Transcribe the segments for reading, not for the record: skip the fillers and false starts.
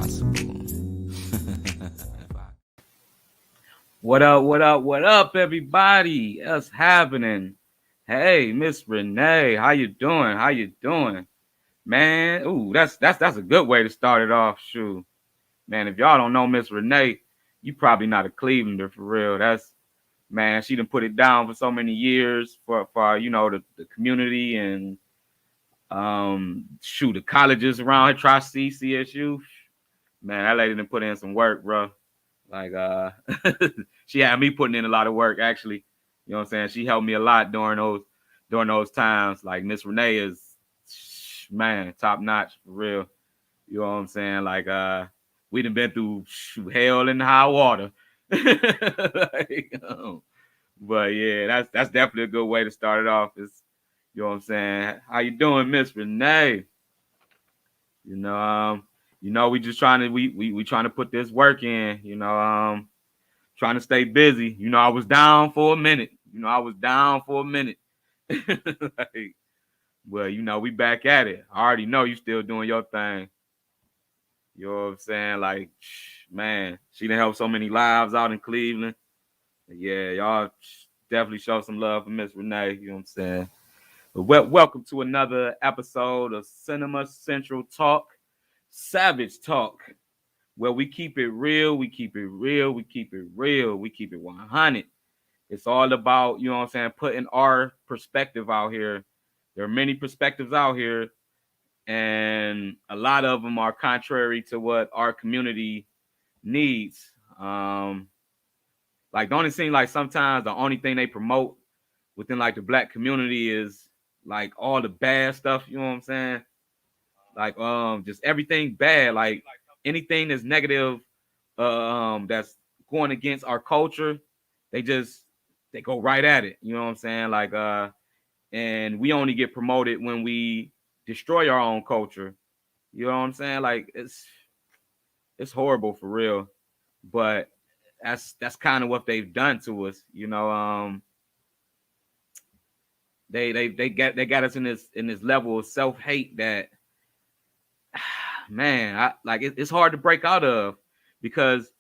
possible. What up, everybody? What's happening? Hey, Miss Renee, how you doing? How you doing? Man, ooh, that's a good way to start it off. Shoot. Man, if y'all don't know Miss Renee, you probably not a Clevelander for real. That's man, she done put it down for so many years for the community and the colleges around here, Tri-C, CSU. Man, that lady done put in some work, bro. Like she had me putting in a lot of work actually. You know what I'm saying? She helped me a lot during those times. Like Miss Renee is man, top notch for real. You know what I'm saying? Like we done been through hell and high water. like, but yeah, that's definitely a good way to start it off. Is you know what I'm saying? How you doing, Miss Renee? You know, we just trying to we trying to put this work in, trying to stay busy. I was down for a minute. I was down for a minute. like, well, we back at it. I already know you still doing your thing. You know what I'm saying? Like, man, she done helped so many lives out in Cleveland. Yeah, y'all definitely show some love for Miss Renee. You know what I'm saying? But welcome to another episode of Cinema Central Talk, Savage Talk, where we keep it real, we keep it real, we keep it real, we keep it 100. It's all about, you know what I'm saying, putting our perspective out here. There are many perspectives out here, and a lot of them are contrary to what our community needs. Like, don't it seem like sometimes the only thing they promote within like the black community is like all the bad stuff, you know what I'm saying? Like just everything bad, like anything that's negative, that's going against our culture, they just they go right at it. You know what I'm saying? Like and we only get promoted when we destroy our own culture. You know what I'm saying? Like it's horrible for real. But that's kind of what they've done to us. They got us in this level of self hate that man, it's hard to break out of because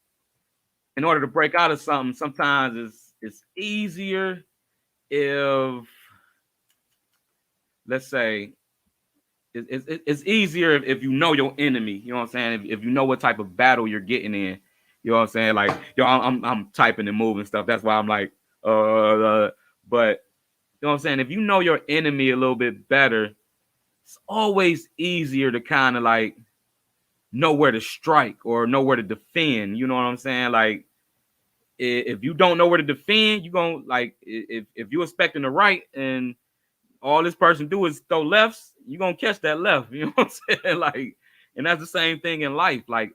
in order to break out of something, sometimes it's easier if let's say it's easier if you know your enemy. You know what I'm saying? If you know what type of battle you're getting in, you know what I'm saying? Like yo, I'm typing and moving stuff. That's why I'm like, but you know what I'm saying? If you know your enemy a little bit better, it's always easier to kind of like know where to strike or know where to defend. You know what I'm saying? Like if you don't know where to defend, you gonna like if you're expecting the right and all this person do is throw lefts, you're gonna catch that left. You know what I'm saying? Like, and that's the same thing in life. Like,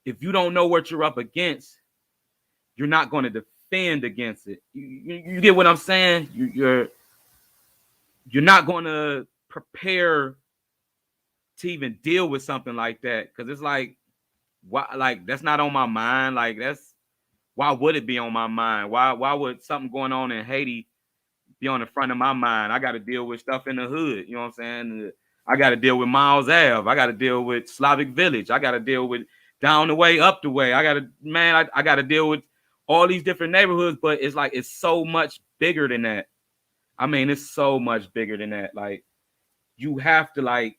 if you don't know what you're up against, you're not gonna defend against it. You get what I'm saying? You're not gonna prepare to even deal with something like that because it's like why like that's not on my mind. Like that's why would it be on my mind? Why would something going on in Haiti be on the front of my mind? I got to deal with stuff in the hood. You know what I'm saying? I got to deal with Miles Ave. I got to deal with Slavic Village. I got to deal with down the way, up the way. I got to deal with all these different neighborhoods. But it's like it's so much bigger than that. I mean, it's so much bigger than that. Like you have to like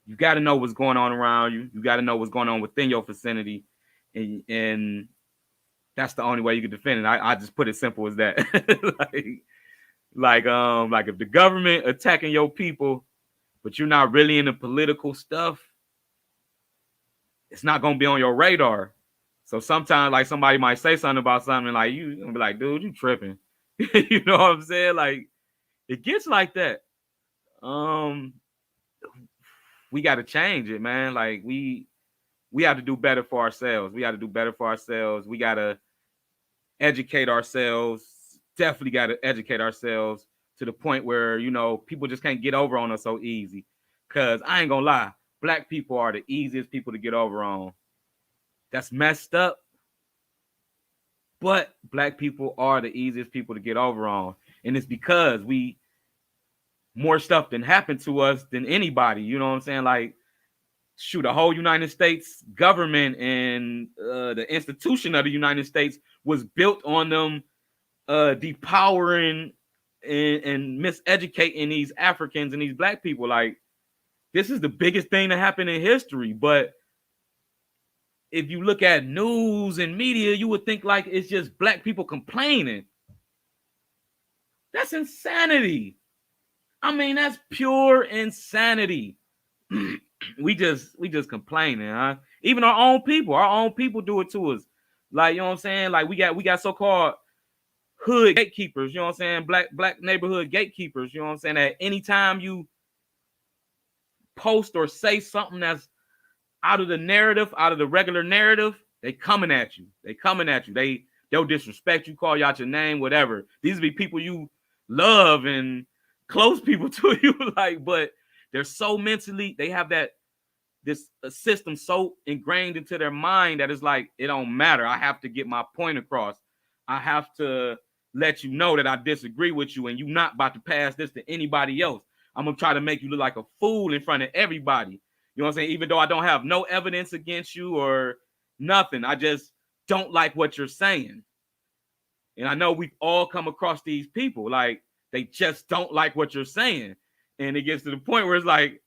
you got to know what's going on around you. You got to know what's going on within your vicinity, and that's the only way you can defend it. I just put it simple as that. like if the government attacking your people, but you're not really into political stuff, it's not gonna be on your radar. So sometimes like somebody might say something about something like you gonna be like, dude, you tripping. You know what I'm saying? Like it gets like that. Um, we got to change it, man. Like we have to do better for ourselves. We got to do better for ourselves. We got to educate ourselves. Definitely got to educate ourselves to the point where people just can't get over on us so easy. Cause I ain't gonna lie, black people are the easiest people to get over on. That's messed up, but black people are the easiest people to get over on, and it's because more stuff than happened to us than anybody. You know what I'm saying? Like shoot, the whole United States government and the institution of the United States was built on them depowering and miseducating these Africans and these black people. Like, this is the biggest thing that happened in history. But if you look at news and media, you would think like it's just black people complaining. That's insanity. I mean, that's pure insanity. we just complaining, huh? Even our own people do it to us. Like, you know what I'm saying? Like, we got so-called hood gatekeepers, you know what I'm saying? Black neighborhood gatekeepers, you know what I'm saying? At any time you post or say something that's out of the narrative, out of the regular narrative, they coming at you. They'll disrespect you, call you out your name, whatever. These be people you love and close people to you, like, but they're so mentally, they have this system so ingrained into their mind that it's like, it don't matter. I have to get my point across. I have to let you know that I disagree with you and you're not about to pass this to anybody else. I'm going to try to make you look like a fool in front of everybody. You know what I'm saying? Even though I don't have no evidence against you or nothing, I just don't like what you're saying. And I know we've all come across these people, like, they just don't like what you're saying. And it gets to the point where it's like,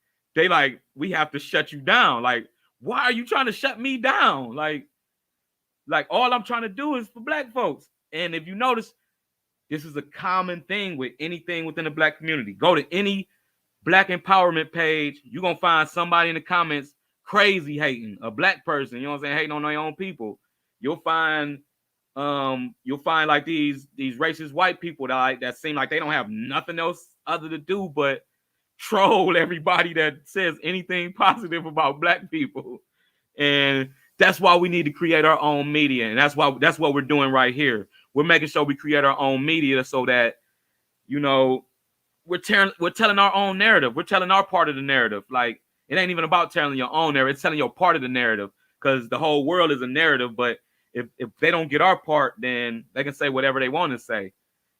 we have to shut you down. Like, why are you trying to shut me down? Like all I'm trying to do is for black folks. And if you notice, this is a common thing with anything within the black community. Go to any black empowerment page, you're going to find somebody in the comments crazy hating a black person, you know what I'm saying, hating on their own people. You'll find like these racist white people that seem like they don't have nothing else other to do but troll everybody that says anything positive about black people. And that's why we need to create our own media. And that's what we're doing right here. We're making sure we create our own media so that, you know, we're telling our own narrative. We're telling our part of the narrative. Like, it ain't even about telling your own narrative. It's telling your part of the narrative, because the whole world is a narrative. But if they don't get our part, then they can say whatever they want to say,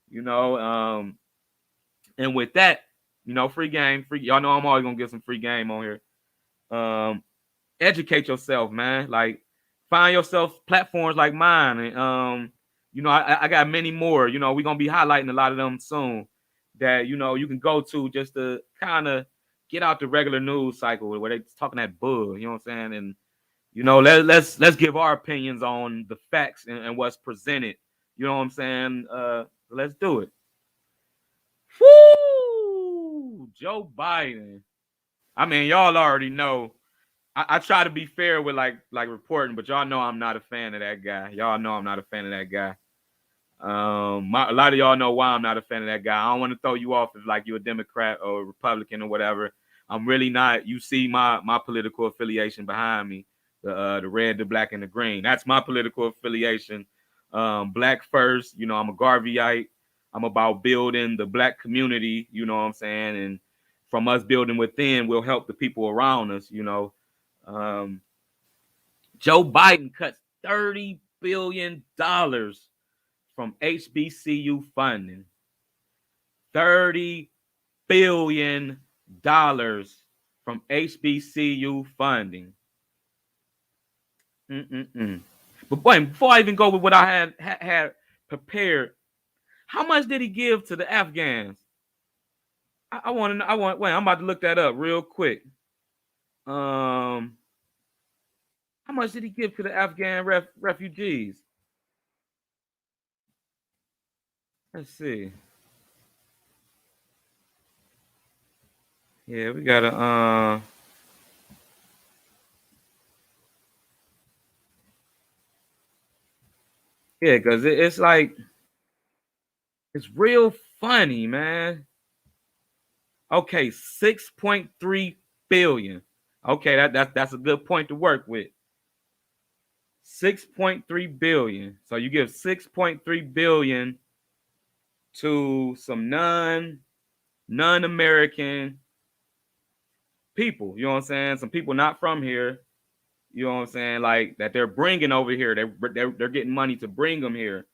you know. And with that, you know, free game. Y'all know I'm always gonna get some free game on here. Educate yourself, man. Like, find yourself platforms like mine, and you know, I got many more. You know, we're gonna be highlighting a lot of them soon, that, you know, you can go to just to kind of get out the regular news cycle where they're talking that bull, you know what I'm saying? And, you know, let's give our opinions on the facts and what's presented. You know what I'm saying? Let's do it. Woo! Joe Biden. I mean, y'all already know. I try to be fair with like reporting, but y'all know I'm not a fan of that guy. Y'all know I'm not a fan of that guy. A lot of y'all know why I'm not a fan of that guy. I don't want to throw you off if like you're a Democrat or a Republican or whatever. I'm really not. You see my political affiliation behind me, the red, the black, and the green. That's my political affiliation. Black first. You know, I'm a Garveyite. I'm about building the black community. You know what I'm saying? And from us building within, we'll help the people around us. You know, Joe Biden cuts $30 billion from HBCU funding. $30 billion from HBCU funding. But boy, before I even go with what I had prepared, how much did he give to the Afghans? Wait, I'm about to look that up real quick. How much did he give to the Afghan refugees? Let's see. Yeah, we gotta yeah, because it's like, it's real funny, man. Okay, 6.3 billion. Okay, that's a good point to work with. 6.3 billion. So you give 6.3 billion to some non-American people. You know what I'm saying? Some people not from here. You know what I'm saying? Like, that they're bringing over here. They're getting money to bring them here.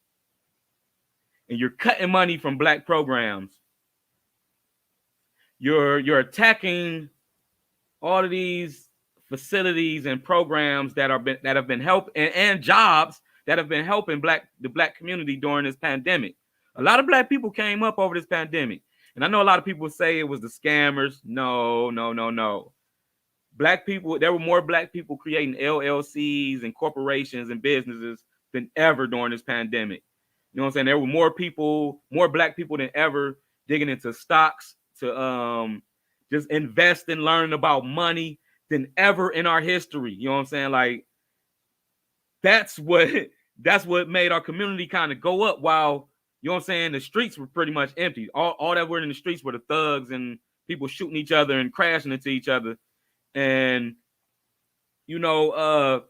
And you're cutting money from black programs. You're attacking all of these facilities and programs that have been helping and jobs that have been helping the black community during this pandemic. A lot of black people came up over this pandemic. And I know a lot of people say it was the scammers. No, no, no, no. Black people, there were more black people creating LLCs and corporations and businesses than ever during this pandemic. You know what I'm saying? There were more black people than ever digging into stocks to just invest and learn about money than ever in our history. You know what I'm saying? Like that's what made our community kind of go up while, you know what I'm saying, the streets were pretty much empty. All that were in the streets were the thugs and people shooting each other and crashing into each other. And you know,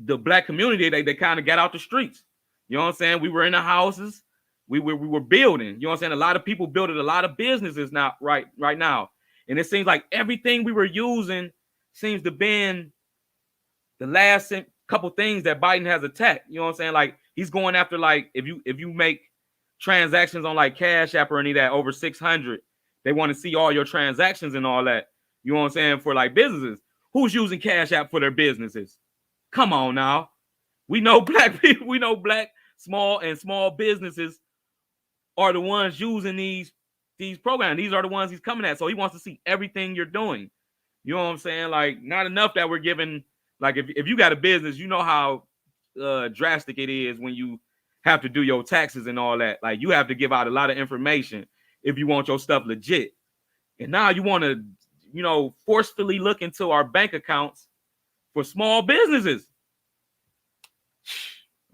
the black community, they kind of got out the streets. You know what I'm saying? We were in the houses, we were building. You know what I'm saying? A lot of people building a lot of businesses now, right now. And it seems like everything we were using seems to been the last couple things that Biden has attacked. You know what I'm saying? Like he's going after, like, if you make transactions on like Cash App or any of that over 600, they want to see all your transactions and all that. You know what I'm saying? For like businesses, who's using Cash App for their businesses? Come on now. We know black people, we know black small businesses are the ones using these programs. These are the ones he's coming at. So he wants to see everything you're doing. You know what I'm saying? Like, not enough that we're giving, like, if you got a business, you know how drastic it is when you have to do your taxes and all that. Like, you have to give out a lot of information if you want your stuff legit. And now you want to, you know, forcefully look into our bank accounts for small businesses.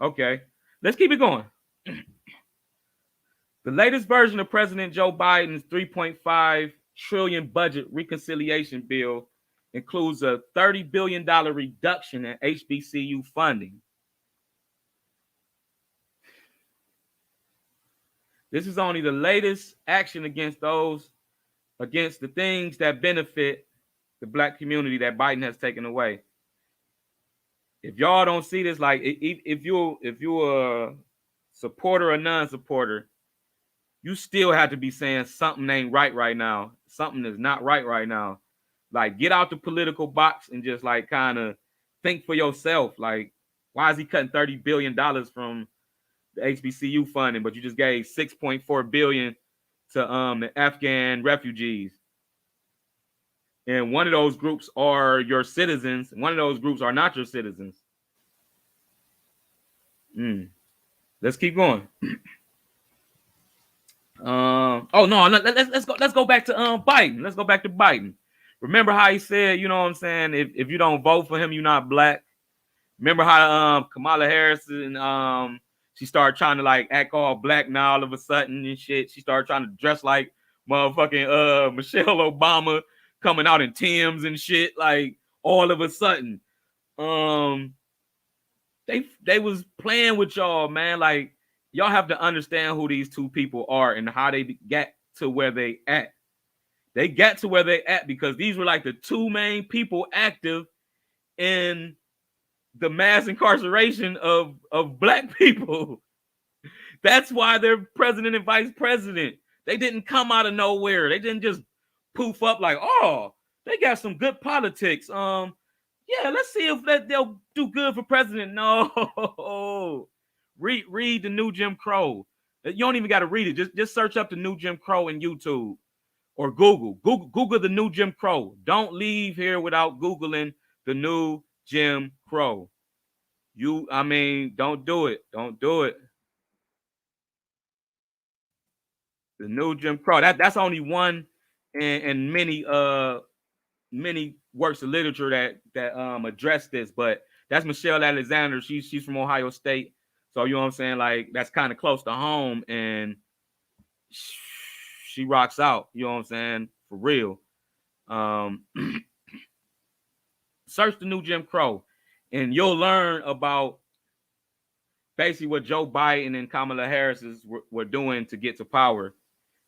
Okay, let's keep it going. The latest version of President Joe Biden's $3.5 trillion budget reconciliation bill includes a $30 billion reduction in HBCU funding. This is only the latest action against the things that benefit the black community that Biden has taken away. If y'all don't see this, like, if you're a supporter or non-supporter, you still have to be saying something ain't right now. Something is not right now. Like, get out the political box and just, like, kind of think for yourself. Like, why is he cutting $30 billion from the HBCU funding, but you just gave $6.4 billion to the Afghan refugees? And one of those groups are your citizens. One of those groups are not your citizens. Let's keep going. Let's go back to Biden. Let's go back to Biden. Remember how he said, you know what I'm saying, if you don't vote for him, you're not black. Remember how Kamala Harris and she started trying to, like, act all black now all of a sudden and shit. She started trying to dress like motherfucking Michelle Obama, coming out in Timbs and shit, like, all of a sudden. They was playing with y'all, man. Like, y'all have to understand who these two people are and how they get to where they at. They got to where they at because these were like the two main people active in the mass incarceration of black people. That's why they're president and vice president. They didn't come out of nowhere. They didn't just poof up like, oh, they got some good politics. Yeah, let's see if they'll do good for president. No. Read the new Jim Crow. You don't even got to read it. Just search up the new Jim Crow in YouTube or Google the new Jim Crow. Don't leave here without Googling the new Jim Crow. Don't do it. Don't do it. The new Jim Crow. That's only one in many works of literature that address this, but that's Michelle Alexander. She's from Ohio State. So, you know what I'm saying? Like, that's kind of close to home, and she rocks out. You know what I'm saying? For real. Search the new Jim Crow, and you'll learn about basically what Joe Biden and Kamala Harris were doing to get to power.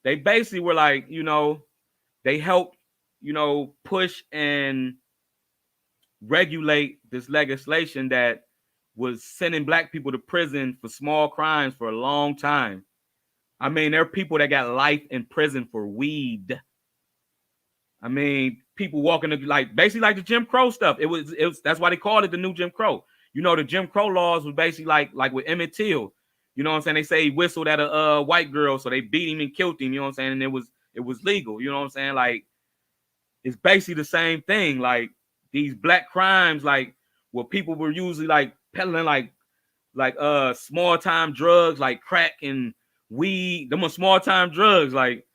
They basically were like, you know, they helped, you know, push and regulate this legislation that was sending black people to prison for small crimes for a long time. I mean, there are people that got life in prison for weed. I mean, people walking like basically like the Jim Crow stuff. It was that's why they called it the new Jim Crow. You know, the Jim Crow laws was basically like with Emmett Till. You know what I'm saying? They say he whistled at a white girl, so they beat him and killed him. You know what I'm saying? And it was legal. You know what I'm saying? Like, it's basically the same thing. Like, these black crimes, like where people were usually like peddling like small time drugs like crack and weed. Them were small time drugs like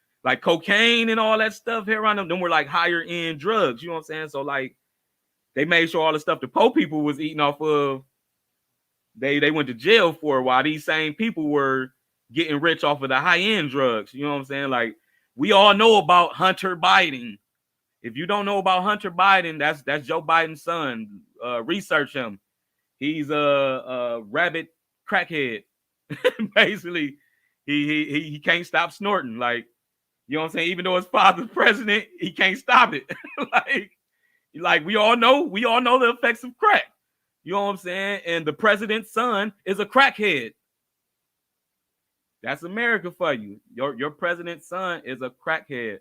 cocaine and all that stuff here around them were like higher end drugs. You know what I'm saying? So like they made sure all the stuff the poor people was eating off of, they went to jail for, while these same people were getting rich off of the high end drugs. You know what I'm saying? Like, we all know about Hunter Biden. If you don't know about Hunter Biden, that's Joe Biden's son. Research him. He's a rabid crackhead. Basically, he can't stop snorting. Like, you know what I'm saying? Even though his father's president, he can't stop it. like we all know the effects of crack. You know what I'm saying? And the president's son is a crackhead. That's America for you. Your president's son is a crackhead,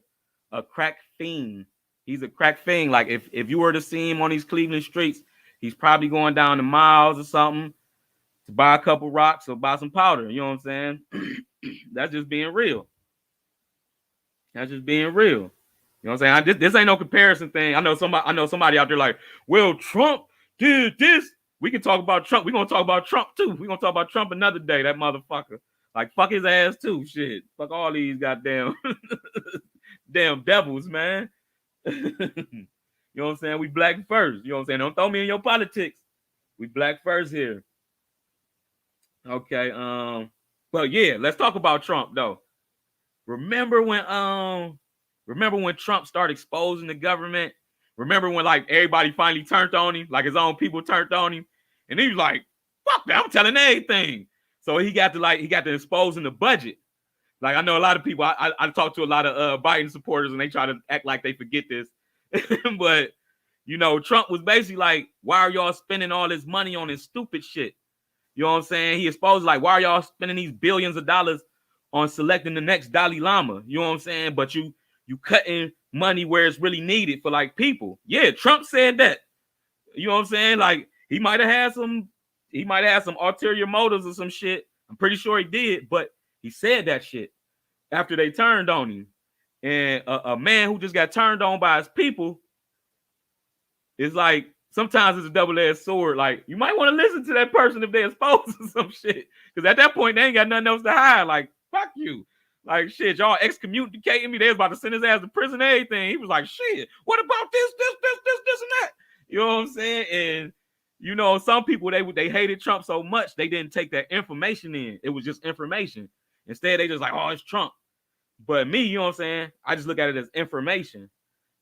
a crack fiend. He's a crack fiend. Like, if you were to see him on these Cleveland streets, he's probably going down to Miles or something to buy a couple rocks or buy some powder. You know what I'm saying? That's just being real. That's just being real. You know what I'm saying? This ain't no comparison thing. I know somebody out there like, well, Trump did this. We can talk about Trump. We're gonna talk about Trump too. We're gonna talk about Trump another day. That motherfucker. Like, fuck his ass too. Shit. Fuck all these goddamn damn devils, man. You know what I'm saying? We black first. You know what I'm saying? Don't throw me in your politics. We black first here. Okay. Well, yeah, let's talk about Trump though. Remember when Trump started exposing the government? Remember when like everybody finally turned on him, like his own people turned on him, and he was like, "Fuck that! I'm telling everything." So he got to exposing the budget. Like, I know a lot of people. I talk to a lot of Biden supporters, and they try to act like they forget this, but you know, Trump was basically like, "Why are y'all spending all this money on this stupid shit?" You know what I'm saying? He exposed like, "Why are y'all spending these billions of dollars on selecting the next Dalai Lama?" You know what I'm saying? But you cutting money where it's really needed for like people. Yeah, Trump said that. You know what I'm saying? Like, he might have had some ulterior motives or some shit. I'm pretty sure he did, but he said that shit after they turned on him. And a man who just got turned on by his people is like, sometimes it's a double-edged sword. Like, you might want to listen to that person if they're exposed to some shit. Because at that point, they ain't got nothing else to hide. Like, fuck you. Like, shit, y'all excommunicating me. They was about to send his ass to prison and everything. He was like, shit, what about this, and that? You know what I'm saying? And, you know, some people, they hated Trump so much, they didn't take that information in. It was just information. Instead, they just like, oh, it's Trump. But me, you know what I'm saying? I just look at it as information.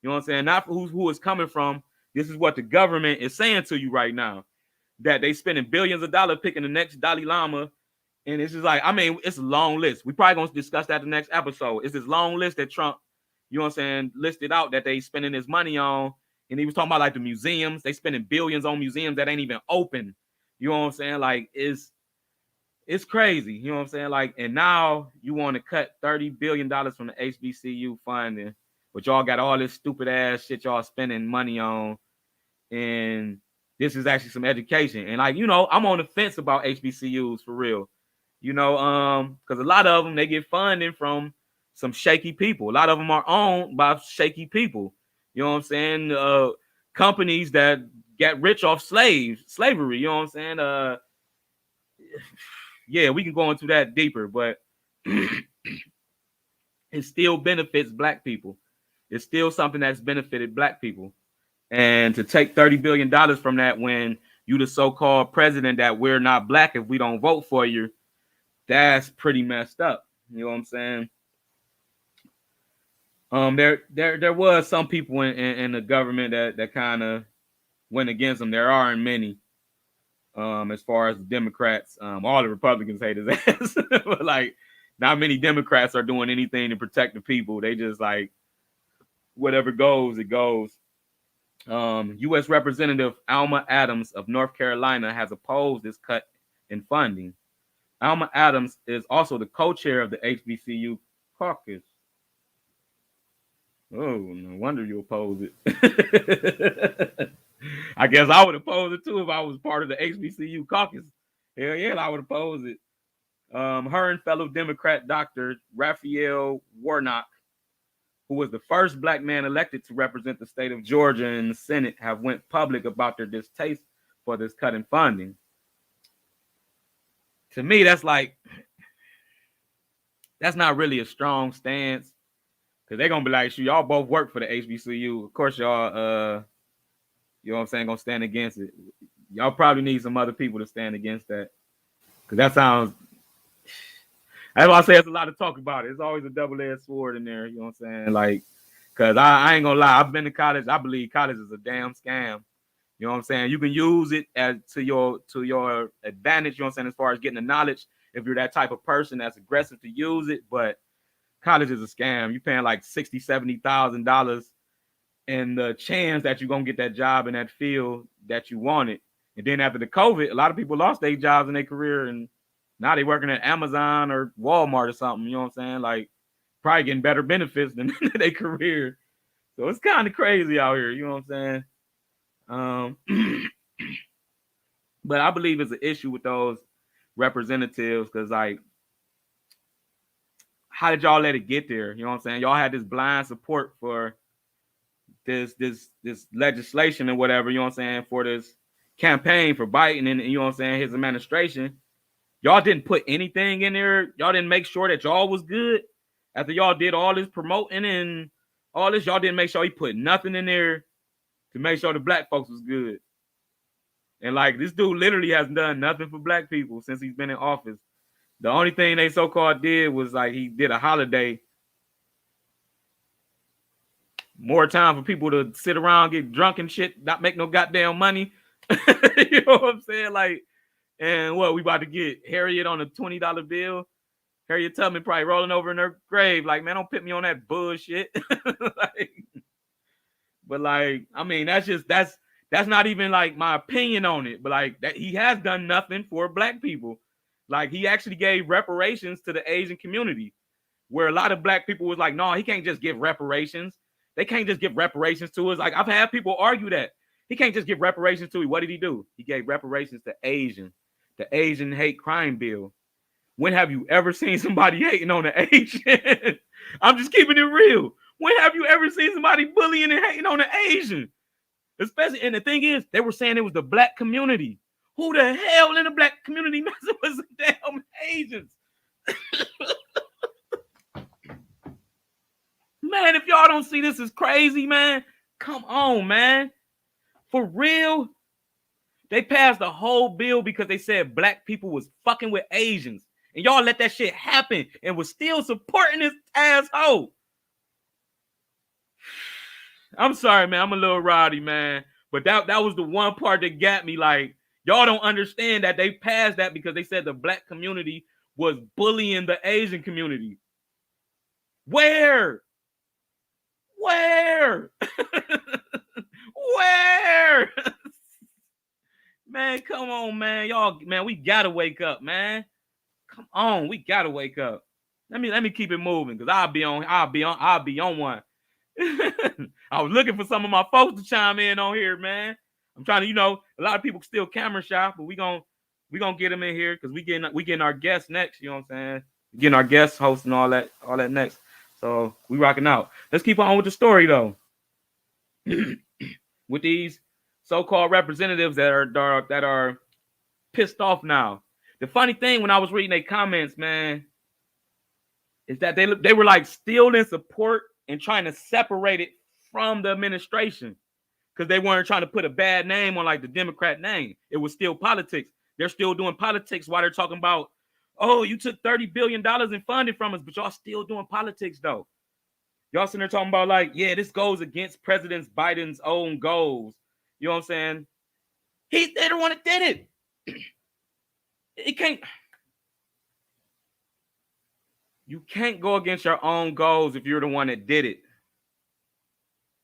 You know what I'm saying? Not for who it's coming from. This is what the government is saying to you right now. That they spending billions of dollars picking the next Dalai Lama. And it's just like, I mean, it's a long list. We probably gonna discuss that in the next episode. It's this long list that Trump, you know what I'm saying, listed out that they spending his money on. And he was talking about like the museums. They spending billions on museums that ain't even open. You know what I'm saying? Like, it's crazy. You know what I'm saying? Like, and now you want to cut $30 billion from the HBCU funding, but y'all got all this stupid ass shit y'all spending money on. And this is actually some education. And like, you know, I'm on the fence about HBCUs for real. You know, because a lot of them, they get funding from some shaky people. A lot of them are owned by shaky people. You know what I'm saying? Companies that get rich off slavery. You know what I'm saying? Yeah, we can go into that deeper, but it still benefits black people. It's still something that's benefited black people. And to take $30 billion from that when you the so-called president that we're not black if we don't vote for you, that's pretty messed up. You know what I'm saying? There was some people in the government that kind of went against them. There aren't many. As far as the Democrats, all the Republicans hate his ass. But like, not many Democrats are doing anything to protect the people. They just like, whatever goes, it goes. U.S. Representative Alma Adams of North Carolina has opposed this cut in funding. Alma Adams is also the co-chair of the HBCU caucus. Oh, no wonder you oppose it. I guess I would oppose it too if I was part of the HBCU caucus. Hell yeah, I would oppose it. Her and fellow Democrat Dr. Raphael Warnock, who was the first black man elected to represent the state of Georgia in the Senate, have went public about their distaste for this cut in funding. To me, that's not really a strong stance, because they're gonna be like, shoot, y'all both work for the HBCU. Of course, y'all you know what I'm saying, gonna stand against it. Y'all probably need some other people to stand against that. Cause that's why I say it's a lot to talk about it. It's always a double-edged sword in there, you know what I'm saying? Like, cause I ain't gonna lie, I've been to college. I believe college is a damn scam. You know what I'm saying? You can use it as to your advantage, you know what I'm saying, as far as getting the knowledge, if you're that type of person that's aggressive to use it. But college is a scam. You're paying like $60,000, $70,000, and the chance that you're gonna get that job in that field that you wanted. And then after the COVID, a lot of people lost their jobs in their career, and now they working at Amazon or Walmart or something. You know what I'm saying? Like, probably getting better benefits than their career. So it's kind of crazy out here. You know what I'm saying? But I believe it's an issue with those representatives, because, like, how did y'all let it get there? You know what I'm saying? Y'all had this blind support for this legislation and whatever, you know what I'm saying, for this campaign for Biden and, you know what I'm saying, his administration. Y'all didn't put anything in there. Y'all didn't make sure that y'all was good. After y'all did all this promoting and all this, y'all didn't make sure he put nothing in there to make sure the black folks was good. And, like, this dude literally has done nothing for black people since he's been in office. The only thing they so-called did was, like, he did a holiday. More time for people to sit around, get drunk and shit, not make no goddamn money. You know what I'm saying? Like, and what, we about to get Harriet on a $20 bill? Harriet Tubman probably rolling over in her grave. Like, man, don't put me on that bullshit. Like, but, like, I mean, that's not even, like, my opinion on it. But, like, that he has done nothing for black people. Like, he actually gave reparations to the Asian community, where a lot of black people was like, no, he can't just give reparations. They can't just give reparations to us. Like, I've had people argue that. He can't just give reparations to us. What did he do? He gave reparations to Asian. The Asian hate crime bill. When have you ever seen somebody hating on the Asian? I'm just keeping it real. When have you ever seen somebody bullying and hating on the Asian? Especially, and the thing is, they were saying it was the black community. Who the hell in the black community messing with some damn Asians? Man, if y'all don't see this as crazy, man, come on, man. For real, they passed the whole bill because they said black people was fucking with Asians. And y'all let that shit happen and was still supporting this asshole. I'm sorry, man. I'm a little rowdy, man. But that was the one part that got me. Like, y'all don't understand that they passed that because they said the black community was bullying the Asian community. Where? Where? Man, come on, man. Y'all, man, we gotta wake up, man. Come on, we gotta wake up. Let me keep it moving, because I'll be on one. I was looking for some of my folks to chime in on here, man. I'm trying to, a lot of people still camera shy, but we gonna get them in here, because we getting our guests next. You know what I'm saying? Getting our guests hosting all that next. So we rocking out. Let's keep on with the story though. With these so-called representatives that are pissed off now. The funny thing, when I was reading their comments, man, is that they were like still in support and trying to separate it from the administration, because they weren't trying to put a bad name on, like, the Democrat name. It was still politics. They're still doing politics while they're talking about, oh, you took $30 billion in funding from us, but y'all still doing politics though. Y'all sitting there talking about, like, yeah, this goes against President Biden's own goals. You know what I'm saying? They're the one that did it. You can't go against your own goals if you're the one that did it.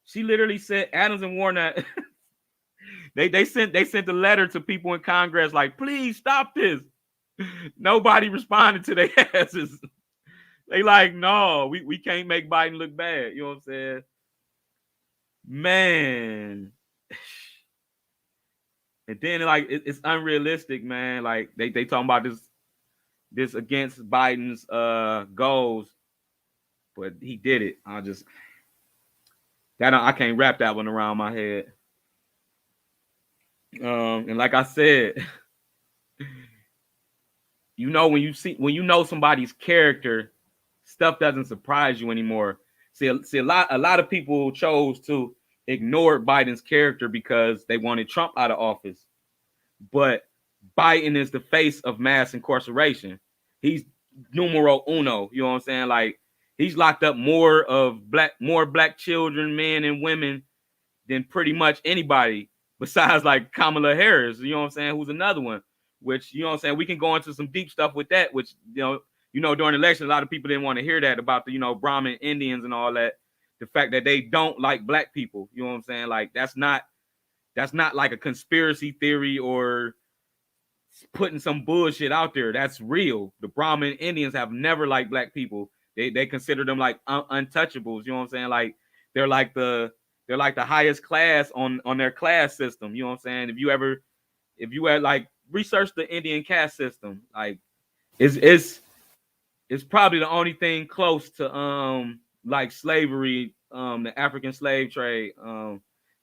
She literally said, Adams and Warnock, they sent a letter to people in Congress like, please stop this. Nobody responded to their asses. They like, no, we can't make Biden look bad. You know what I'm saying? Man. And then like it's unrealistic, man. Like they talking about this against Biden's goals, but he did it. I can't wrap that one around my head. And like I said, when you know somebody's character, stuff doesn't surprise you anymore. See a lot of people chose to ignore Biden's character because they wanted Trump out of office. But Biden is the face of mass incarceration. He's numero uno. You know what I'm saying? Like he's locked up more black children, men, and women than pretty much anybody besides like Kamala Harris. You know what I'm saying? Who's another one? Which you know what I'm saying? We can go into some deep stuff with that. Which during the election, a lot of people didn't want to hear that about the Brahmin Indians and all that. The fact that they don't like black people. You know what I'm saying? Like that's not like a conspiracy theory or putting some bullshit out there. That's real. The Brahmin Indians have never liked black people. They consider them like untouchables. You know what I'm saying? Like they're like the highest class on their class system. You know what I'm saying? If you had like research the Indian caste system, like it's probably the only thing close to like slavery, the African slave trade.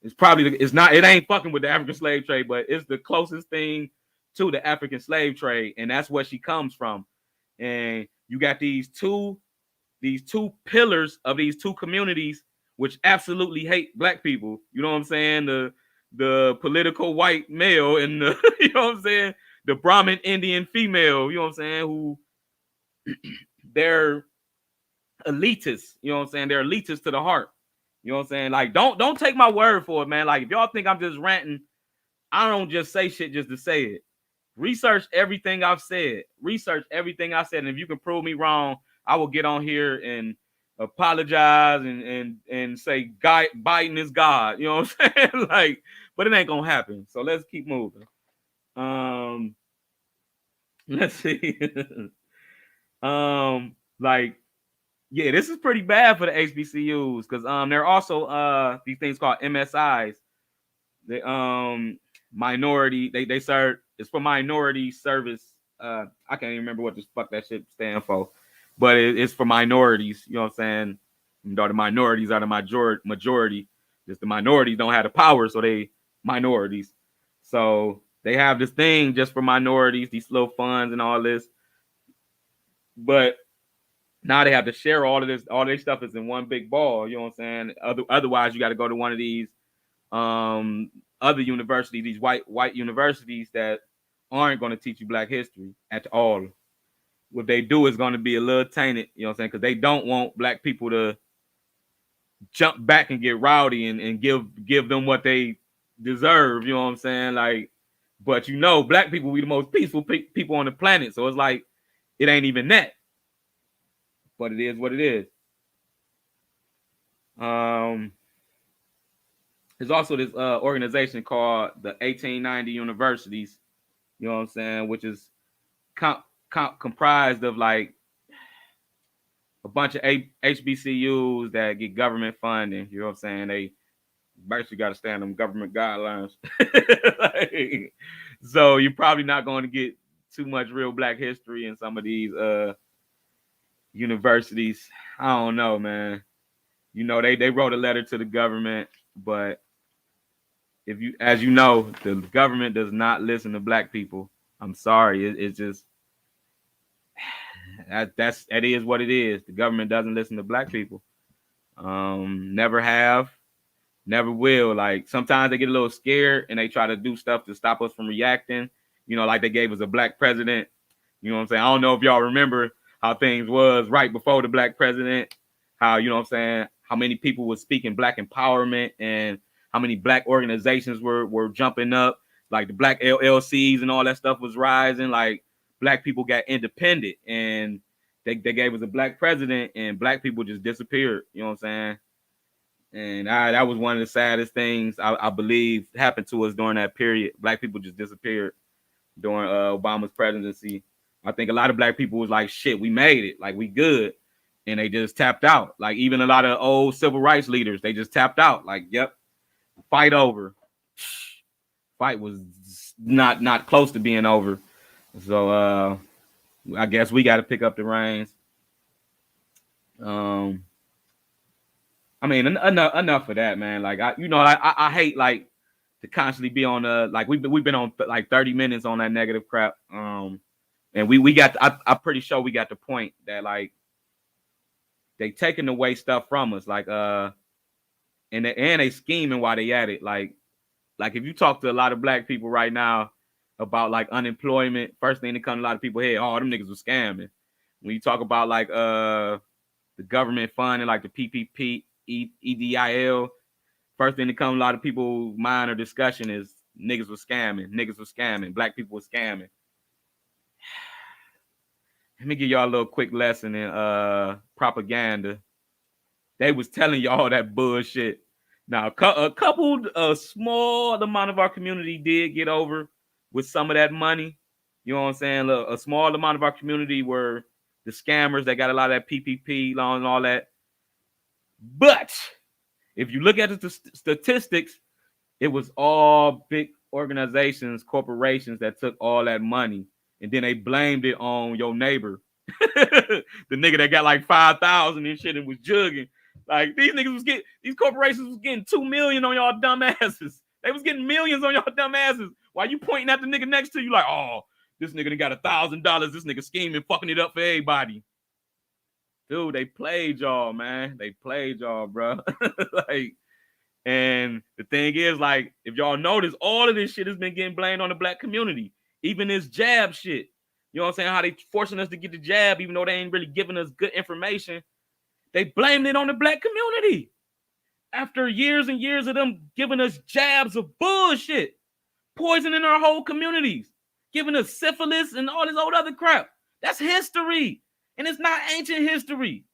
It ain't fucking with the African slave trade, but it's the closest thing to the African slave trade, and that's where she comes from. And you got these two pillars of these two communities which absolutely hate black people. You know what I'm saying? The political white male and the you know what I'm saying, the Brahmin Indian female, you know what I'm saying, who they're elitists, you know what I'm saying? They're elitists to the heart. You know what I'm saying? Like, don't take my word for it, man. Like, if y'all think I'm just ranting, I don't just say shit just to say it. Research everything I've said. And if you can prove me wrong, I will get on here and apologize and say Biden is God. You know what I'm saying? Like, but it ain't gonna happen. So let's keep moving. Let's see. Like, yeah, this is pretty bad for the HBCUs because there are also these things called MSIs. The minority they serve, it's for minority service. I can't even remember what the fuck that shit stand for, but it's for minorities. You know what I'm saying? You know, the minorities are the majority. Just the minorities don't have the power, so they minorities. So they have this thing just for minorities, these little funds and all this. But now they have to share all of this. All this stuff is in one big ball. You know what I'm saying? Otherwise, you got to go to one of these other universities, these white universities that aren't going to teach you black history at all. What they do is going to be a little tainted, you know what I'm saying? Because they don't want black people to jump back and get rowdy and give them what they deserve, you know what I'm saying? Like, but black people, we the most peaceful people on the planet. So it's like, it ain't even that. But it is what it is. There's also this organization called the 1890 Universities, you know what I'm saying, which is comprised of like a bunch of HBCUs that get government funding. You know what I'm saying? They basically got to stand on government guidelines. Like, so you're probably not going to get too much real black history in some of these universities. I don't know, man. They wrote a letter to the government, but as you know, the government does not listen to black people. I'm sorry. It's just that is what it is. The government doesn't listen to black people. Never have, never will. Like sometimes they get a little scared and they try to do stuff to stop us from reacting. Like they gave us a black president. You know what I'm saying? I don't know if y'all remember how things was right before the black president. How, you know what I'm saying, how many people were speaking black empowerment and how many black organizations were jumping up, like the black LLCs and all that stuff was rising. Like black people got independent and they gave us a black president and black people just disappeared. You know what I'm saying? And that was one of the saddest things I believe happened to us during that period. Black people just disappeared during Obama's presidency. I think a lot of black people was like, shit, we made it. Like, we good. and they just tapped out. Like even a lot of old civil rights leaders, they just tapped out. Like, yep, fight over. Fight was not close to being over. So I guess we got to pick up the reins. I mean, enough of that, man. Like I hate like to constantly be on like we've been on like 30 minutes on that negative crap. And we got I'm pretty sure we got the point that like they taking away stuff from us, like and they scheming while they at it. Like if you talk to a lot of black people right now about like unemployment, first thing that comes to a lot of people head, oh, them niggas was scamming. When you talk about like the government funding, like the PPP, EDIL, first thing that comes to a lot of people's mind or discussion is niggas was scamming, black people was scamming. Let me give y'all a little quick lesson in propaganda. They was telling y'all that bullshit. Now, a small amount of our community did get over with some of that money. You know what I'm saying? A small amount of our community were the scammers that got a lot of that PPP loan and all that. But if you look at the statistics, it was all big organizations, corporations that took all that money. And then they blamed it on your neighbor. The nigga that got like 5,000 and shit and was jugging. Like these corporations was getting 2 million on y'all dumb asses. They was getting millions on y'all dumb asses. While you pointing at the nigga next to you like, oh, this nigga got $1,000. This nigga scheming, fucking it up for everybody. Dude, they played y'all, man. They played y'all, bro. Like, and the thing is, like, if y'all notice, all of this shit has been getting blamed on the black community. Even this jab shit. You know what I'm saying? How they forcing us to get the jab, even though they ain't really giving us good information. They blamed it on the black community. After years and years of them giving us jabs of bullshit, poisoning our whole communities, giving us syphilis and all this old other crap. That's history. And it's not ancient history.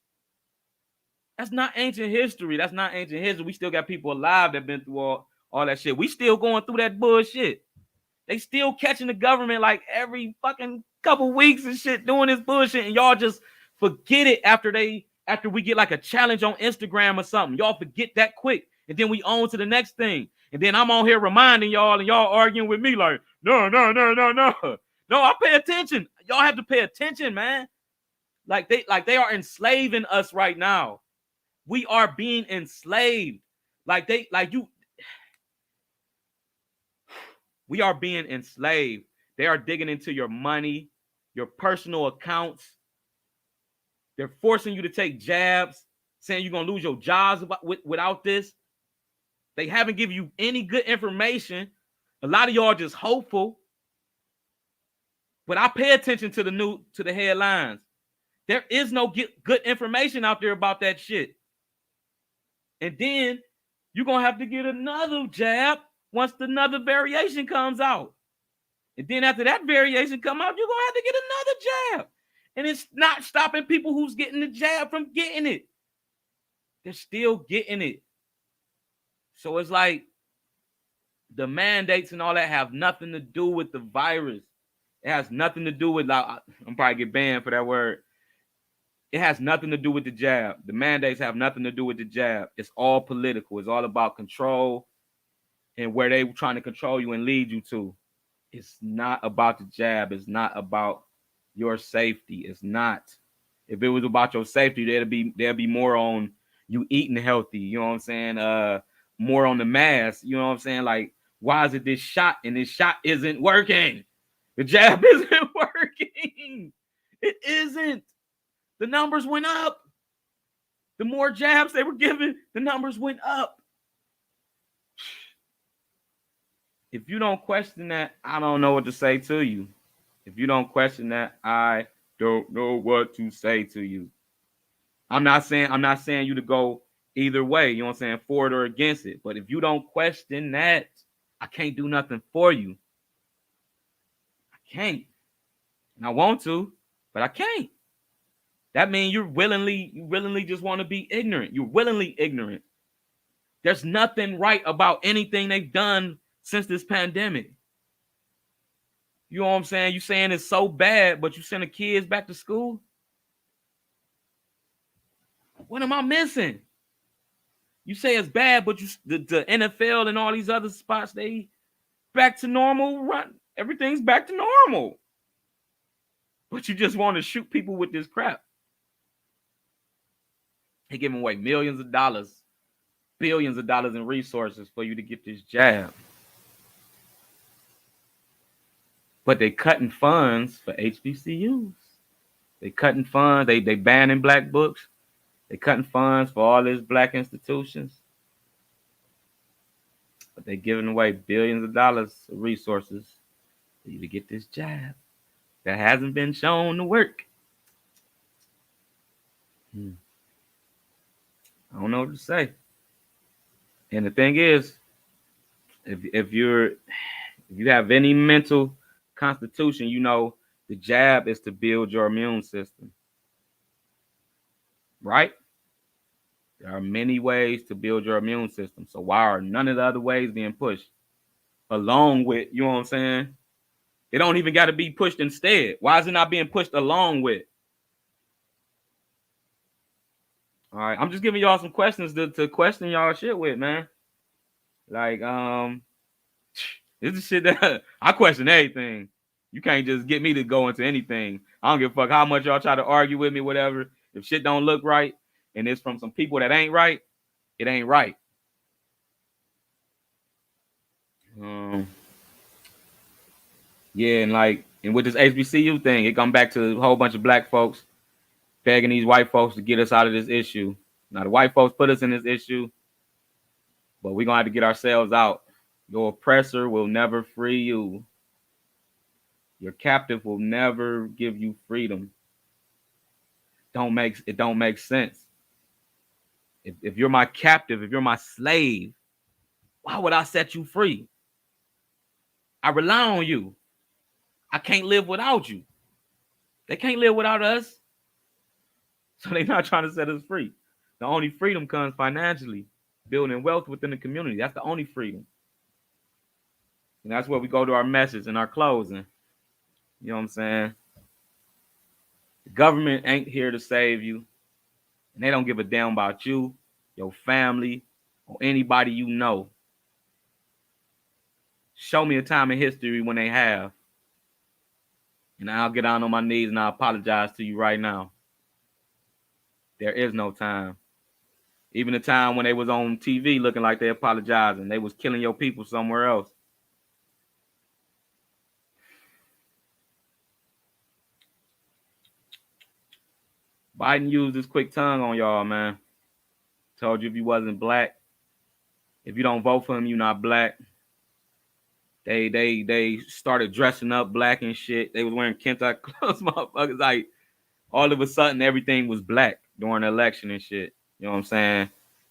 That's not ancient history. That's not ancient history. We still got people alive that been through all that shit. We still going through that bullshit. They still catching the government like every fucking couple weeks and shit doing this bullshit. And y'all just forget it after we get like a challenge on Instagram or something. Y'all forget that quick. And then we on to the next thing. And then I'm on here reminding y'all and y'all arguing with me like, no. No, I pay attention. Y'all have to pay attention, man. Like they are enslaving us right now. We are being enslaved. We are being enslaved. They are digging into your money, your personal accounts. They're forcing you to take jabs, saying you're going to lose your jobs without this. They haven't given you any good information. A lot of y'all just hopeful. But I pay attention to the headlines. There is no good information out there about that shit. And then you're going to have to get another jab once another variation comes out. And then after that variation come out, you're going to have to get another jab. And it's not stopping people who's getting the jab from getting it. They're still getting it. So it's like the mandates and all that have nothing to do with the virus. It has nothing to do with, like, I'm probably get banned for that word. It has nothing to do with the jab. The mandates have nothing to do with the jab. It's all political. It's all about control and where they're trying to control you and lead you to. It's not about the jab. It's not about your safety. It's not. If it was about your safety, there'd be more on you eating healthy. You know what I'm saying? More on the mask. You know what I'm saying? Like, why is it this shot and this shot isn't working? The jab isn't working. It isn't. The numbers went up. The more jabs they were given, the numbers went up. If you don't question that, I don't know what to say to you. If you don't question that, I don't know what to say to you. I'm not saying you to go either way, you know what I'm saying, for it or against it. But if you don't question that, I can't do nothing for you. I can't. And I want to, but I can't. That means you willingly just want to be ignorant. You're willingly ignorant. There's nothing right about anything they've done since this pandemic. You know what I'm saying? You saying it's so bad, but you send the kids back to school? What am I missing? You say it's bad, but the NFL and all these other spots, they back to normal. Run, everything's back to normal. But you just want to shoot people with this crap. They giving away millions of dollars, billions of dollars in resources for you to get this jab. But they cutting funds for HBCUs. They cutting funds. They banning black books. They cutting funds for all these black institutions. But they giving away billions of dollars of resources for you to get this jab that hasn't been shown to work. I don't know what to say. And the thing is, if you have any mental constitution, you know the jab is to build your immune system. Right? There are many ways to build your immune system. So why are none of the other ways being pushed? Along with, you know what I'm saying? It don't even got to be pushed instead. Why is it not being pushed along with? All right, I'm just giving y'all some questions to question y'all shit with, man. Like, this is shit that I question everything. You can't just get me to go into anything. I don't give a fuck how much y'all try to argue with me, whatever. If shit don't look right and it's from some people that ain't right, it ain't right. Yeah, and with this HBCU thing, it come back to a whole bunch of black folks begging these white folks to get us out of this issue. Now the white folks put us in this issue, but we're gonna have to get ourselves out. Your oppressor will never free you. Your captive will never give you freedom. It don't make sense. If you're my captive, if you're my slave, why would I set you free? I rely on you. I can't live without you. They can't live without us. So they're not trying to set us free. The only freedom comes financially, building wealth within the community. That's the only freedom. And that's where we go to our message and our closing. You know what I'm saying? The government ain't here to save you. And they don't give a damn about you, your family, or anybody you know. Show me a time in history when they have. And I'll get down on my knees and I'll apologize to you right now. There is no time. Even the time when they was on TV looking like they apologizing, they was killing your people somewhere else. Biden used his quick tongue on y'all, man. Told you if you wasn't black, if you don't vote for him, you're not black. They started dressing up black and shit. They was wearing Kenta clothes, motherfuckers. Like all of a sudden, everything was black during the election and shit. You know what I'm saying?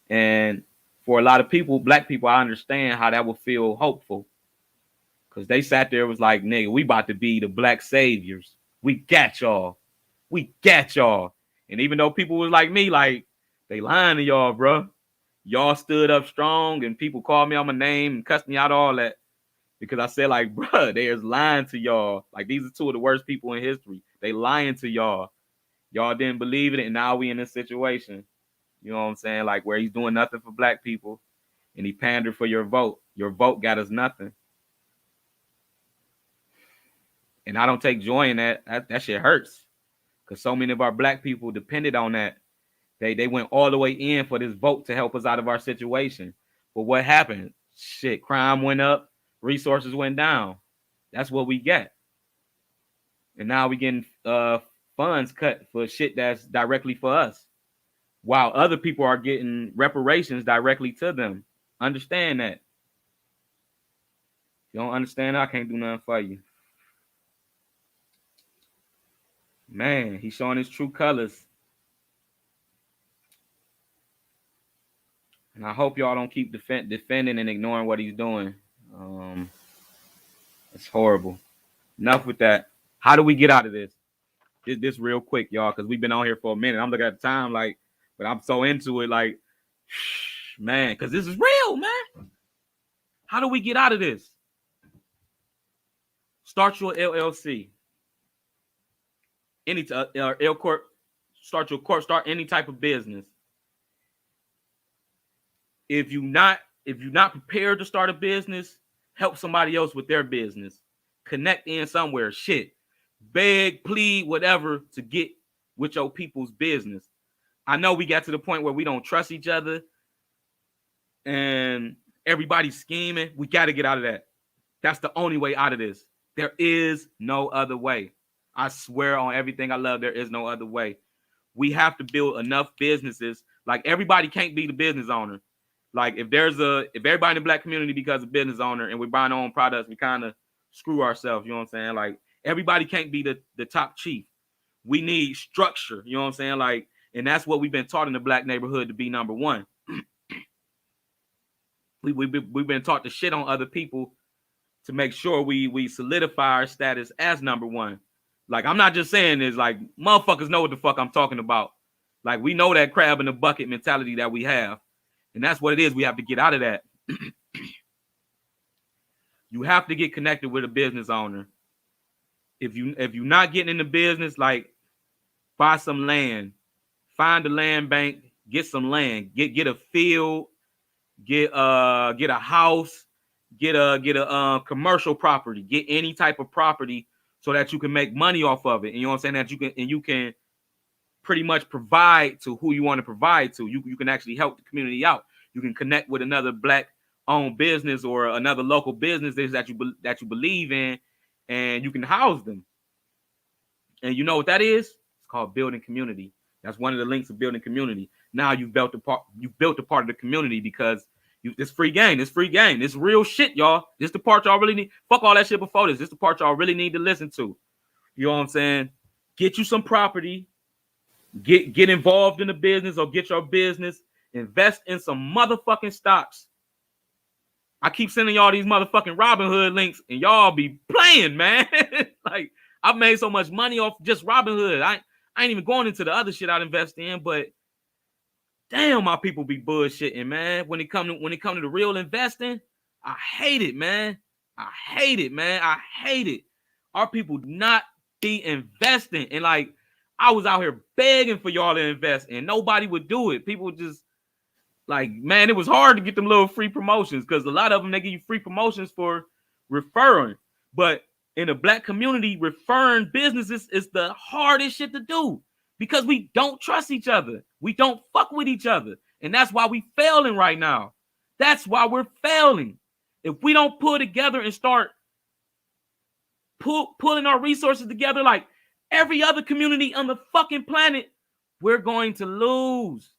And for a lot of people, black people, I understand how that would feel hopeful. Because they sat there was like, nigga, we about to be the black saviors. We got y'all. We got y'all. And even though people was like me, like, they lying to y'all, bro. Y'all stood up strong and people called me on my name and cussed me out, all that. Because I said, like, bro, there's lying to y'all. Like, these are two of the worst people in history. They lying to y'all. Y'all didn't believe it, and now we in this situation. You know what I'm saying? Like, where he's doing nothing for black people, and he pandered for your vote. Your vote got us nothing. And I don't take joy in that. That shit hurts. Because so many of our black people depended on that. They went all the way in for this vote to help us out of our situation. But what happened? Shit, crime went up, resources went down. That's what we get. And now we getting funds cut for shit that's directly for us, while other people are getting reparations directly to them. Understand that. If you don't understand, I can't do nothing for you. Man, he's showing his true colors. And I hope y'all don't keep defending and ignoring what he's doing. It's horrible. Enough with that. How do we get out of this? This real quick, y'all, because we've been on here for a minute. I'm looking at the time, like, but I'm so into it, like, man, because this is real, man. How do we get out of this? Start your LLC. L Corp. Start your corp. Start any type of business. If you're not prepared to start a business, help somebody else with their business. Connect in somewhere. Shit. Beg, plead, whatever to get with your people's business. I know we got to the point where we don't trust each other and everybody's scheming. We got to get out of that. That's the only way out of this. There is no other way. I swear on everything I love, there is no other way. We have to build enough businesses. Like, everybody can't be the business owner. Like, if everybody in the black community becomes a business owner and we're buying our own products, we kind of screw ourselves. You know what I'm saying? Like, everybody can't be the top chief. We need structure. You know what I'm saying? Like, and that's what we've been taught in the black neighborhood, to be number one. We've been taught to shit on other people to make sure we solidify our status as number one. Like, I'm not just saying this, like, motherfuckers know what the fuck I'm talking about. Like, we know that crab in the bucket mentality that we have. And that's what it is. We have to get out of that. You have to get connected with a business owner. If you're not getting into business, like, buy some land. Find a land bank, get some land, get a field, get a house, get a commercial property, get any type of property so that you can make money off of it. And you know what I'm saying? That you can pretty much provide to who you want to provide to. You can actually help the community out. You can connect with another black owned business or another local business that you believe in, and you can house them. And you know what that is? It's called building community. That's one of the links of building community. Now you've built a part of the community because it's free game. It's free game. It's real shit, y'all. This the part y'all really need. Fuck all that shit before this. This the part y'all really need to listen to. You know what I'm saying? Get you some property. Get involved in the business or get your business. Invest in some motherfucking stocks. I keep sending y'all these motherfucking Robinhood links and y'all be playing, man. Like, I've made so much money off just Robinhood. I ain't even going into the other shit I'd invest in, but damn, my people be bullshitting, man. When it come to the real investing, I hate it, man. I hate it, man. I hate it. Our people not be investing. And like, I was out here begging for y'all to invest and nobody would do it. People just like, man, it was hard to get them little free promotions because a lot of them, they give you free promotions for referring. But in the black community, referring businesses is the hardest shit to do because we don't trust each other. We don't fuck with each other. And that's why we failing right now. That's why we're failing. If we don't pull together and start pulling our resources together like every other community on the fucking planet, we're going to lose.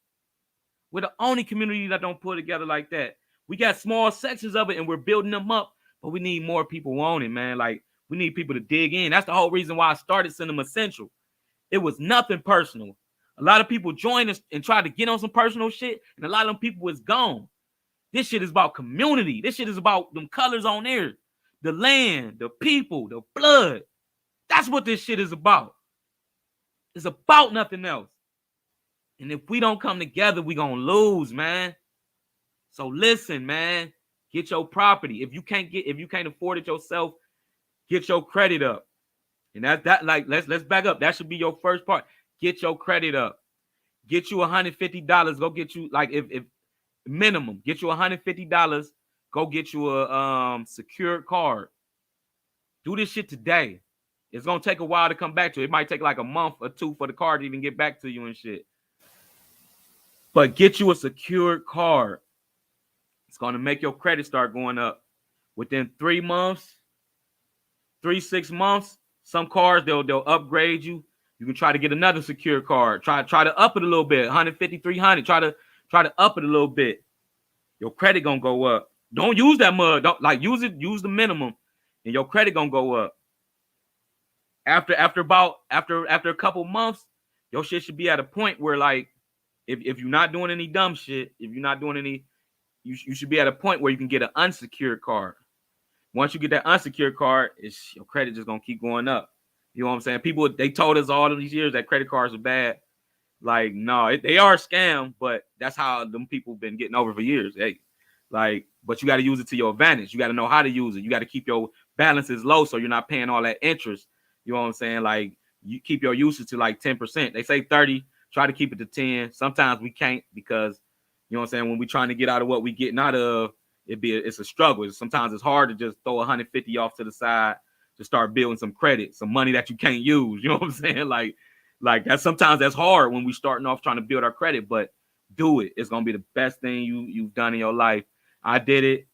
We're the only community that don't pull together like that. We got small sections of it and we're building them up, but we need more people on it, man. Like, we need people to dig in. That's the whole reason why I started Cinema Central. It was nothing personal. A lot of people joined us and tried to get on some personal shit, and a lot of them people is gone. This shit is about community. This shit is about them colors on there. The land, the people, the blood. That's what this shit is about. It's about nothing else. And if we don't come together, we gonna lose, man. So listen, man. Get your property. If you can't afford it yourself, get your credit up. And that like let's back up. That should be your first part. Get your credit up. Get you $150. Go get you, like, if minimum, get you $150. Go get you a secured card. Do this shit today. It's gonna take a while to come back to it. It might take like a month or two for the card to even get back to you and shit. But get you a secured card. It's gonna make your credit start going up. Within 3 months, 6 months, some cards they'll upgrade you. You can try to get another secure card. Try to up it a little bit. 150, 300. Try to up it a little bit. Your credit gonna go up. Don't use that mud. Don't like use it. Use the minimum, and your credit gonna go up. After a couple months, your shit should be at a point where, like, if you're not doing any dumb shit, if you're not doing any, you should be at a point where you can get an unsecured card. Once you get that unsecured card, your credit just gonna keep going up. You know what I'm saying? People, they told us all of these years that credit cards are bad. Like, no, they are a scam, but that's how them people been getting over for years. Hey, like, but you got to use it to your advantage. You got to know how to use it. You got to keep your balances low so you're not paying all that interest. You know what I'm saying? Like, you keep your usage to like 10%. They say 30, try to keep it to 10. Sometimes we can't because You know what I'm saying? When we trying to get out of what we getting out of, it's a struggle. Sometimes it's hard to just throw 150 off to the side to start building some credit, some money that you can't use. You know what I'm saying? Like that. Sometimes that's hard when we starting off trying to build our credit, but do it. It's gonna be the best thing you've done in your life. I did it.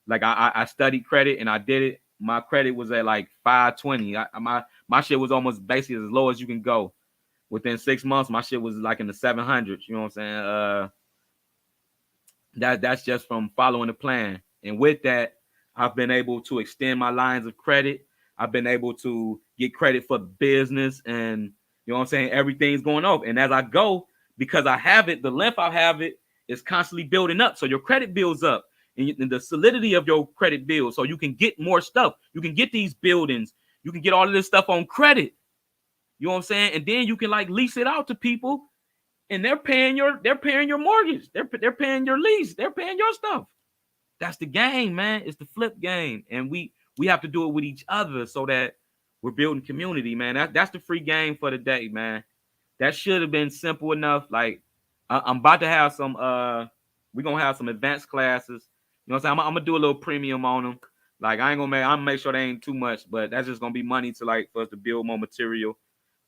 Like I studied credit and I did it. My credit was at like 520. My shit was almost basically as low as you can go. Within 6 months, my shit was like in the 700s. You know what I'm saying? That's just from following the plan. And with that, I've been able to extend my lines of credit. I've been able to get credit for business, and you know what I'm saying? Everything's going up. And as I go, because I have it, the length I have it is constantly building up. So your credit builds up, and the solidity of your credit builds. So you can get more stuff. You can get these buildings. You can get all of this stuff on credit. You know what I'm saying? And then you can like lease it out to people, and they're paying your mortgage. They're paying your lease. They're paying your stuff. That's the game, man. It's the flip game, and we have to do it with each other so that we're building community, man. That's the free game for the day, man. That should have been simple enough. Like I'm about to have some. We're gonna have some advanced classes. You know what I'm saying? I'm gonna do a little premium on them. Like I'm gonna make sure they ain't too much, but that's just gonna be money to like for us to build more material.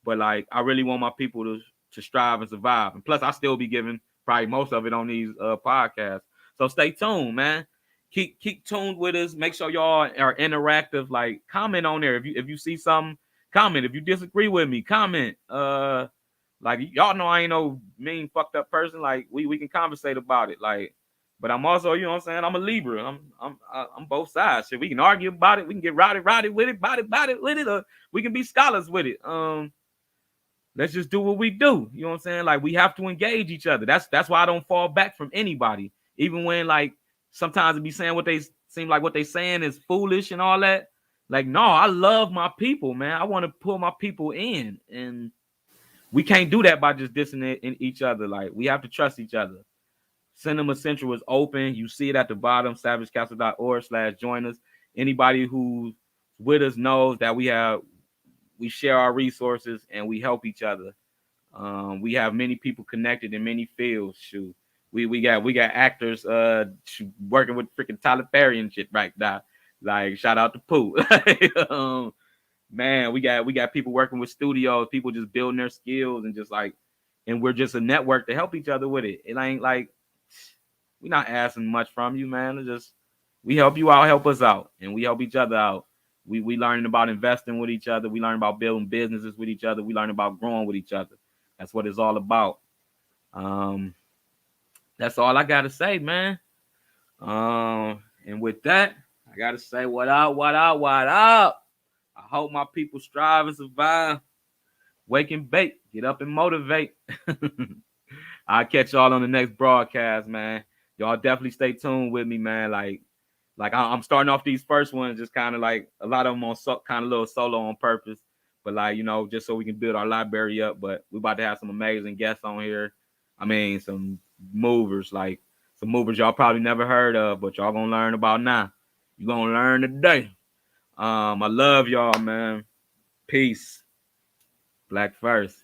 But like I really want my people to strive and survive. And plus I still be giving probably most of it on these podcasts. So stay tuned, man. Keep tuned with us. Make sure y'all are interactive. Like comment on there. If you see something, comment. If you disagree with me, comment. Like y'all know I ain't no mean fucked up person. Like we can conversate about it. Like, but I'm also, you know what I'm saying, I'm a Libra. I'm both sides. Shit, we can argue about it. We can get rowdy with it, body with it, or we can be scholars with it. Let's just do what we do. You know what I'm saying? Like we have to engage each other. That's why I don't fall back from anybody. Even when like sometimes it be saying what they seem like what they saying is foolish and all that. Like, no, I love my people, man. I want to pull my people in. And we can't do that by just dissing it in each other. Like we have to trust each other. Cinema Central is open. You see it at the bottom, savagecastle.org/join us. Anybody who's with us knows that we share our resources and we help each other. We have many people connected in many fields. Shoot, we got actors working with freaking Tyler Perry and shit right now. Like shout out to Pooh. Man, we got people working with studios, people just building their skills and just like, and we're just a network to help each other with it. It ain't like we're not asking much from you, man. It's just we help you out, help us out, and we help each other out. We learning about investing with each other. We learn about building businesses with each other. We learn about growing with each other. That's what it's all about. That's all I gotta say, man. And with that, I gotta say, what up? I hope my people strive and survive. Wake and bake. Get up and motivate. I'll catch y'all on the next broadcast, man. Y'all definitely stay tuned with me, man. Like I'm starting off these first ones, just kind of like a lot of them on kind of little solo on purpose, but like, you know, just so we can build our library up. But we're about to have some amazing guests on here. I mean, some movers y'all probably never heard of, but y'all gonna learn about now. You gonna learn today. I love y'all, man. Peace. Black first.